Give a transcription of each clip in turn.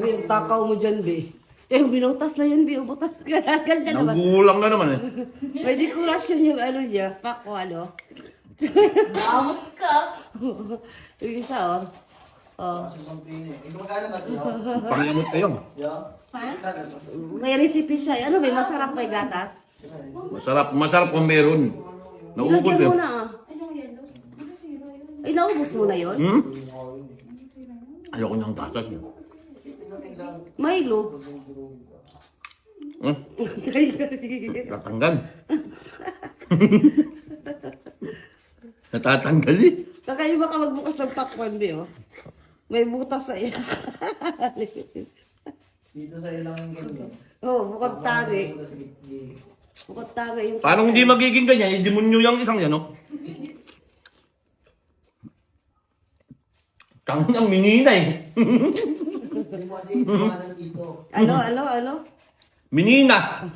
Yung takaw mo dyan, be. Binutas na yan, be. Butas ka. Ganda naman. Nanggulang na naman eh. May dekorasyon yung ano niya. Pako, ano. Damot ka. Yung isa, oh. Oh. Pangyamot kayo. May recipe siya. Ano, may masarap may gatas. Masarap kung meron. Naubos Ilagyan eh. mo na, ah. Ay, naubos mo na yun? Hmm? Ayoko niyang gatas eh. Milo. Hmm? Tatanggal. Natatanggal eh. Kakaiba ka magbukas ng pakwan, be, oh. May butas sa iya. Dito sa ilang yung ganyan. Oh, bukod tagi. Bukod tagi yung... Paano hindi magiging ganyan? I-demonyo yung isang yan, no? Tangang minina eh. Ano? Minina.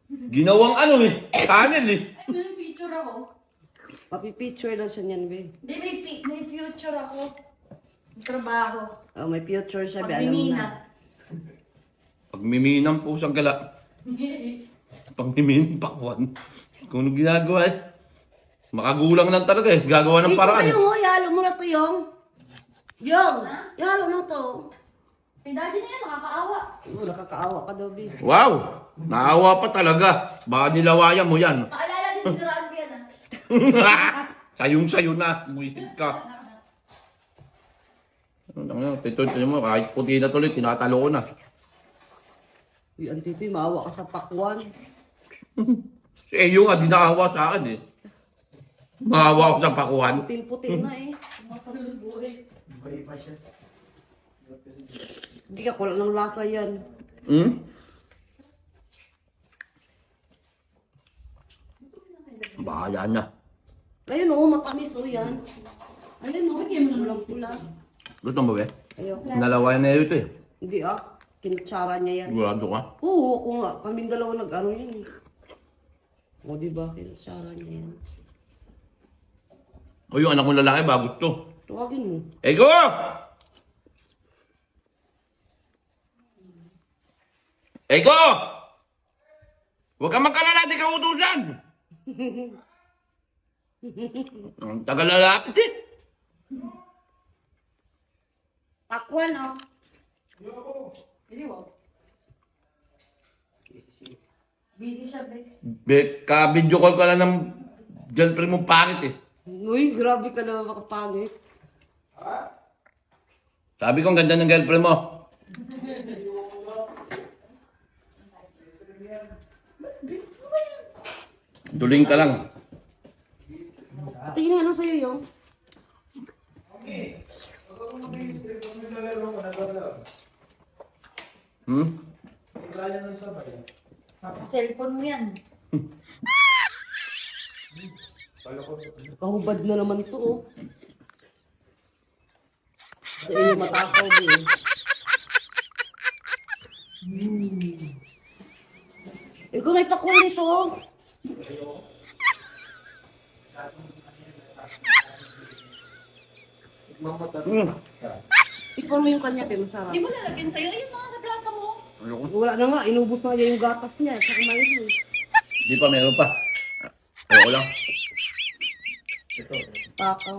Ginawang ano eh. Tunnel eh. May picture ako. Mapipicture daw siya niyan, be. Hindi, may future ako. Trabaho. Oh, may future siya, be. Alam mo Pagmimina. na. Pagmiminang po siyang gala. Pagmiminang pakwan. Kung ano ginagawa eh. Makagulang lang talaga eh. Gagawa ng paraan eh. Ito mo, ihalo mo na to, Yung. Yung, ihalo na to. Si daddy na yan, nakakaawa. Oh, nakakaawa ka daw, be. Wow! Naawa pa talaga. Baka nilawayan mo yan. Paalala din, nagdaraan ko yan ah. Sayong-sayo na. Buwisit ka. Tito mo, kahit puti na tuloy, tinatalo ko na. Uy, Antiti, maawa ka sa pakwan. Si Eyo nga, di naawa sa akin eh. Maawa ako sa pakuhan. Puting-puting na eh. Hindi ka kulang ng lasa yan. Hmm? Bahala na. Ayun o, matamis o yan. Ayun o, walang pula. Gusto mo ba? Ayoko. Nalawayan na ito eh. Hindi ah, kinutsara niya yan. Sigurado ka. Oo, ako nga. Kaming dalawa nag-ano yan eh. O diba, kinutsara niya yan. O yung anak mong lalaki ba gusto? Tuwagin mo. Ego! Ego! Huwag kang magkalala, di ka utusan! Ang tagal lalaki eh. Pakwan o. Busy siya, be. Ka-video call ka lang ng girlfriend mong pangit eh. Uy, grabe ka naman makapangit. Sabi ko ang ganda ng girlfriend mo. Duling ka lang. Tingnan ano sa'yo yung. Hmm? Cellphone mo yan. Kahubad na naman to oh. Sa iyo matakaw din. Ikaw may pakwan dito oh. Ikaw mo yung kanya kayo masarap. Di mo lalagyan sa'yo. Ayun mga sa plata mo. Wala na nga, inubos na niya yung gatas niya. Sa kumain mo. Di pa, meron pa. Ayoko lang. Takaw.